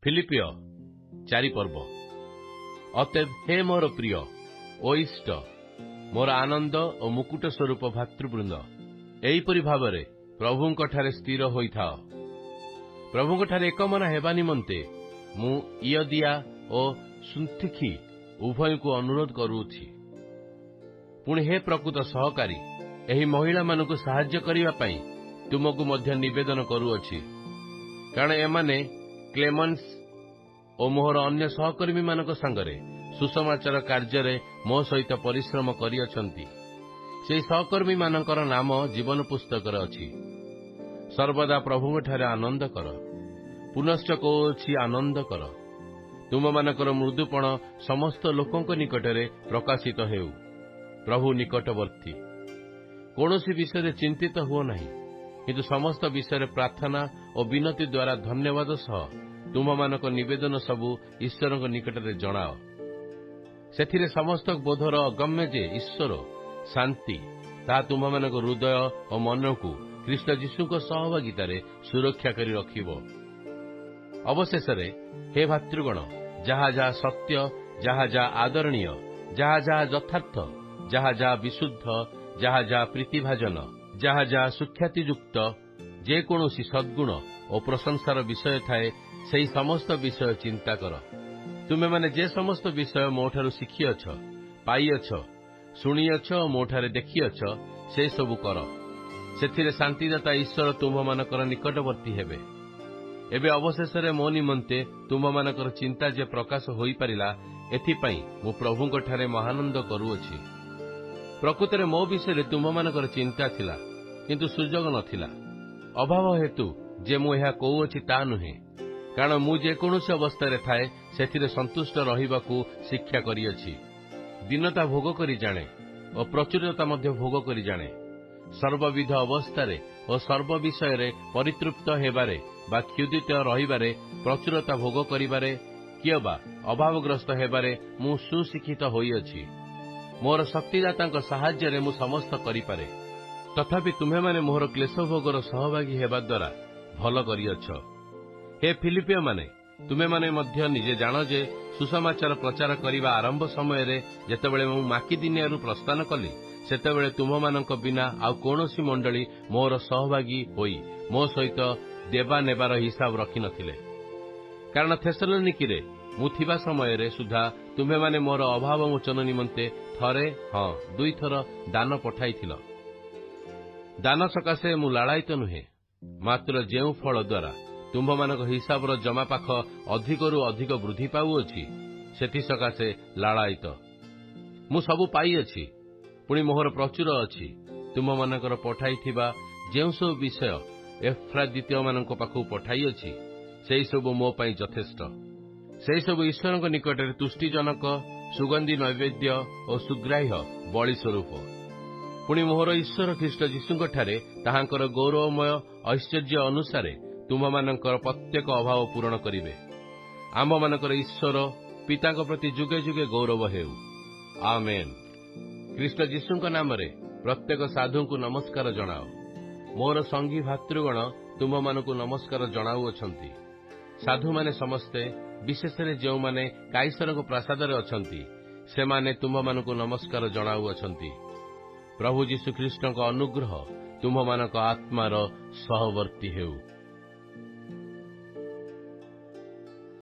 फिलिपिय 4 पर्व। अतएव हे मोर प्रिय ओ इष्ट मोर आनंद और मुकुट स्वरूप भातृवृंद, एहीपरि भावरे प्रभुंक ठारे स्थिर होइथाओ। प्रभुंक ठारे एकमना हेबा निमंते मु इयदिया और सुन्थिखी उभय को अनुरोध करूछि। पुणी हे प्रकृत सहकारी, एही महिला मानकु साहाय्य करिवा पई तुमको मध्य निवेदन करूअछि, कारण एमाने क्लेमेंस और मोहर अन्य सहकर्मी मानक संगरे सुसमाचार कार्य मो सहित परिश्रम करिअछंती। से सहकर्मी मानकर नाम जीवन पुस्तक अछि। सर्वदा प्रभु ठारे आनंद कर, पुनश्च कौछि आनंद कर। तुम मानकर मृदुपण समस्त लोकंक निकटरे प्रकाशित हेउ। प्रभु निकटवर्ती। कौनसी विषय चिंतित हुओ नहीं, किंतु समस्त विषय प्रार्थना और विनती द्वारा धन्यवाद सह तुम मानक निवेदन सबु ईश्वर निकटरे जणाओ। सेथिरे समस्त बोधर अगम्य जे ईश्वर शांति ता तुम मानक हृदय और मन को ख्रीष्ट जीशु सहभागितारे सुरक्षा करी रखिबो। अवशेष हे भातृगण, जहा जहा सत्य, जहा जहा आदरणीय, जहा जहा यथार्थ, जहा जहा विशुद्ध, जहा जहा प्रीतिभाजन, जहा जहा सुख्यातियुक्त, जेकोसी सद्गुण और प्रशंसार विषय थाए सेही समस्त विषय चिंता कर। तुमे माने जे समस्त विषय मोठारु शिखिअछ, पाइअछ, शुणिअछ और मोठारे देखिअछ, से सबु कर। सेथिरे शांतिदाता ईश्वर तुम मानकर निकटवर्ती हेबे। एबे अवशेष मो निमंते तुम मानकर चिंता जे प्रकाश होई परिला, एथिपई मु प्रभुंक ठारे महानंद करूअछि। प्रकृତରେ मो विषय तुम मानकर चिंता थिला, किंतु सुजोग नथिला। अभाव हेतु जे मु एहा कहूअछि ता नुहे, कारण मु जेकोसी अवस्था थाए सेथिरे संतुष्ट रहिबाकू शिक्षा करिअछि। दीनता भोग करी जाने और प्रचुरता मध्य भोग करी जाने। सर्वविध अवस्थारे और सर्व विषय परितृप्त हेबारे बा क्षुदित रहिबारे, प्रचुरता भोग करिबारे कियबा अभावग्रस्त हेबारे मु सुशिक्षित होइअछि। मोर शक्तिदाता साहाय्य मु समस्त करिपारे। तथापि तुम्हे माने मोहर क्लेश भोगर सहभागी हेबा द्वारा भल करिअछ। हे फिलिपिय माने, तुमे माने मध्य निजे जान जे सुसमाचार प्रचार करिबा आरंभ समय रे जेतेबेले मु माकिदिनियारू प्रस्थान कली, सेतेबेले तुम मानक बिना आउ कोनोसी मंडली मोर सहभागी होई मो सहित देवा नेबार हिसाब रखि नथिले। कारण थेसलोनिकी रे मु थिबा समय रे सुधा तुमे माने मोर अभाव मोचन निमंते थरे दुई थर दान पठाइथिल। दान सकाशे मु लालायित नुहे, मात्र जेउ फल द्वारा तुम मानक हिसाबर जमा पाख अधिकरू अधिक वृद्धि पाउअछि, सेथि सकाशे लालायित। मु सबु पाइअछि, पुणी मोहर प्रचुर अछि। तुम मानकर पठाइथिबा जेउ सब विषय एफ्रादित्य मानक पाखु पठाइअछि, सेही सब मो पई यथेष्ट। सेही सब ईश्वरक निकटरे तुष्टिजनक सुगंधी नैवेद्य और सुग्राह्य बलि स्वरूप। पुणी मोहर ईश्वर ख्रीष्ट जीशुंक ठारे ताहांकर गौरवमय ऐश्वर्य अनुसारे तुम मानकर प्रत्येक अभाव पूरण करिवे। आम मानकर ईश्वर पिताक प्रति जुगे जुगे गौरव हेउ। आमेन। ख्रीष्ट जीशुंक नाम रे प्रत्येक साधु को नमस्कार जणाओ। मोर संगी भातृगण तुम मानकु नमस्कार जणाउअछंती। साधु माने समस्ते, विशेष जो माने काईसरक प्रासाद अछंती, से माने तुम मानकु नमस्कार जणाउअछंती। प्रभु जीशु ख्रीष्टक अनुग्रह तुम मानक आत्मार सहवर्ती हेउ।